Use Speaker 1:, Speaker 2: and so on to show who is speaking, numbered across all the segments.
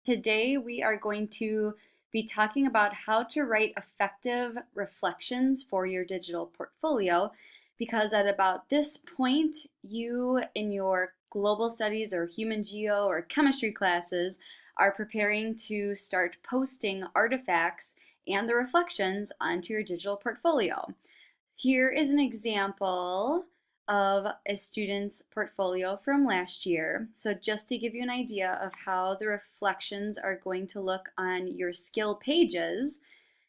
Speaker 1: Today, we are going to be talking about how to write effective reflections for your digital portfolio, because at about this point, you in your global studies or human geo or chemistry classes are preparing to start posting artifacts and the reflections onto your digital portfolio. Here is an example of a student's portfolio from last year. So just to give you an idea of how the reflections are going to look on your skill pages,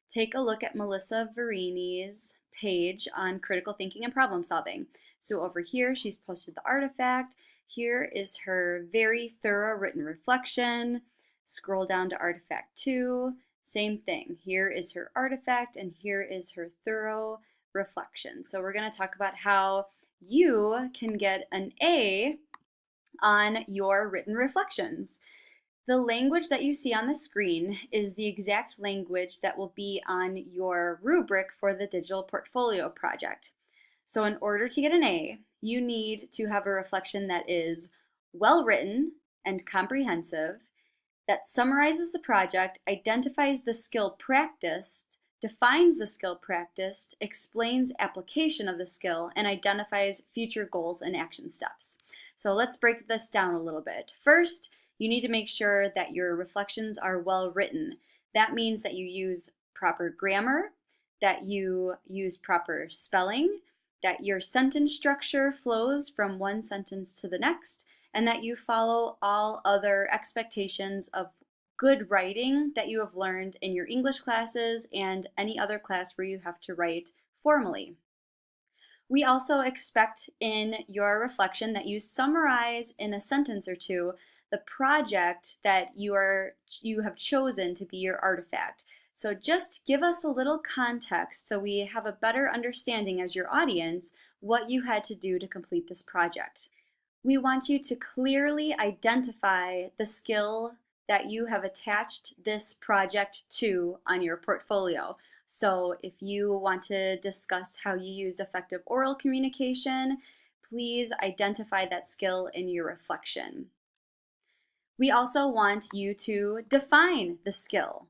Speaker 1: take a look at Melissa Verini's page on critical thinking and problem solving. So over here, she's posted the artifact. Here is her very thorough written reflection. Scroll down to artifact 2, same thing. Here is her artifact and here is her thorough reflection. So we're going to talk about how you can get an A on your written reflections. The language that you see on the screen is the exact language that will be on your rubric for the digital portfolio project. So in order to get an A, you need to have a reflection that is well written and comprehensive, that summarizes the project, identifies the skill practiced, defines the skill practiced, explains application of the skill, and identifies future goals and action steps. So let's break this down a little bit. First, you need to make sure that your reflections are well written. That means that you use proper grammar, that you use proper spelling, that your sentence structure flows from one sentence to the next, and that you follow all other expectations of good writing that you have learned in your English classes and any other class where you have to write formally. We also expect in your reflection that you summarize in a sentence or two the project that you have chosen to be your artifact. So just give us a little context so we have a better understanding as your audience what you had to do to complete this project. We want you to clearly identify the skill that you have attached this project to on your portfolio. So if you want to discuss how you used effective oral communication, please identify that skill in your reflection. We also want you to define the skill.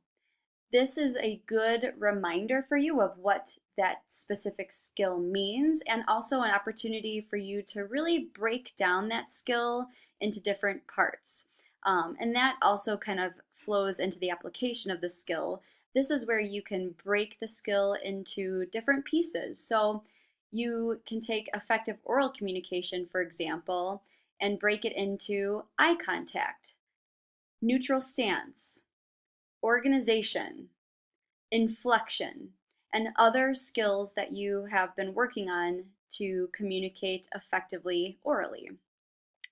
Speaker 1: This is a good reminder for you of what that specific skill means, and also an opportunity for you to really break down that skill into different parts. And that also kind of flows into the application of the skill. This is where you can break the skill into different pieces. So you can take effective oral communication, for example, and break it into eye contact, neutral stance, organization, inflection, and other skills that you have been working on to communicate effectively orally.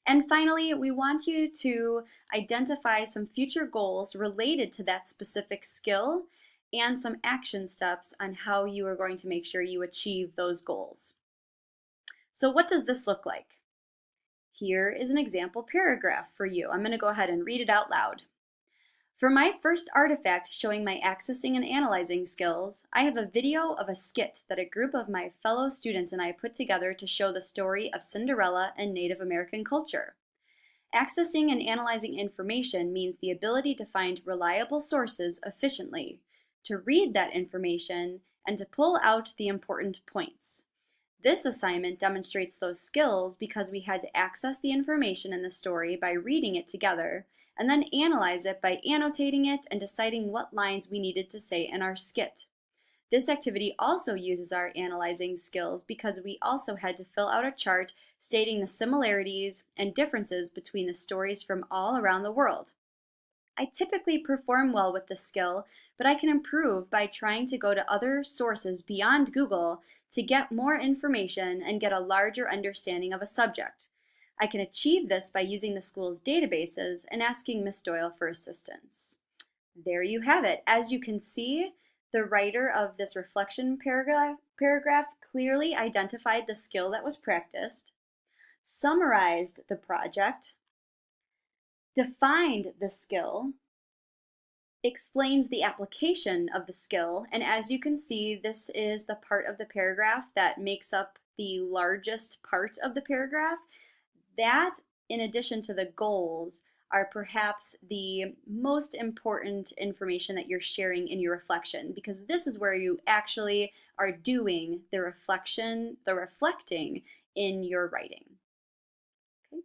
Speaker 1: And finally, we want you to identify some future goals related to that specific skill and some action steps on how you are going to make sure you achieve those goals. So what does this look like? Here is an example paragraph for you. I'm going to go ahead and read it out loud. For my first artifact showing my accessing and analyzing skills, I have a video of a skit that a group of my fellow students and I put together to show the story of Cinderella and Native American culture. Accessing and analyzing information means the ability to find reliable sources efficiently, to read that information, and to pull out the important points. This assignment demonstrates those skills because we had to access the information in the story by reading it together, and then analyze it by annotating it and deciding what lines we needed to say in our skit. This activity also uses our analyzing skills because we also had to fill out a chart stating the similarities and differences between the stories from all around the world. I typically perform well with this skill, but I can improve by trying to go to other sources beyond Google to get more information and get a larger understanding of a subject. I can achieve this by using the school's databases and asking Miss Doyle for assistance. There you have it. As you can see, the writer of this reflection paragraph clearly identified the skill that was practiced, summarized the project, defined the skill, explains the application of the skill, and as you can see, this is the part of the paragraph that makes up the largest part of the paragraph. That, in addition to the goals, are perhaps the most important information that you're sharing in your reflection, because this is where you actually are doing the reflection, the reflecting in your writing. Okay?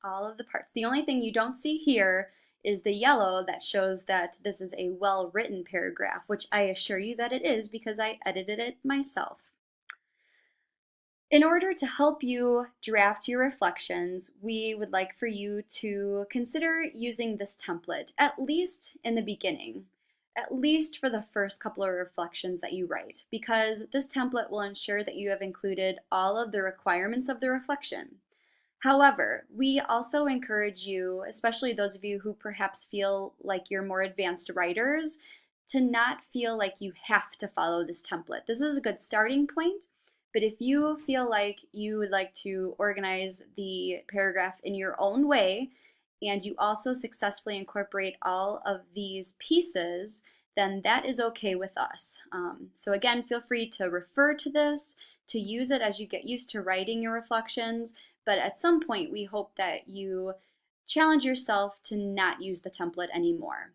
Speaker 1: All of the parts. The only thing you don't see here is the yellow that shows that this is a well-written paragraph, which I assure you that it is because I edited it myself. In order to help you draft your reflections, we would like for you to consider using this template, at least in the beginning, at least for the first couple of reflections that you write, because this template will ensure that you have included all of the requirements of the reflection. However, we also encourage you, especially those of you who perhaps feel like you're more advanced writers, to not feel like you have to follow this template. This is a good starting point, but if you feel like you would like to organize the paragraph in your own way, and you also successfully incorporate all of these pieces, then that is okay with us. So again, feel free to refer to this, to use it as you get used to writing your reflections, but at some point we hope that you challenge yourself to not use the template anymore.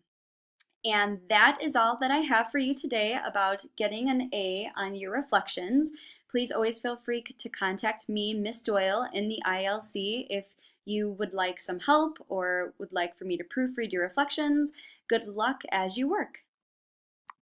Speaker 1: And that is all that I have for you today about getting an A on your reflections. Please always feel free to contact me, Miss Doyle, in the ILC if you would like some help or would like for me to proofread your reflections. Good luck as you work.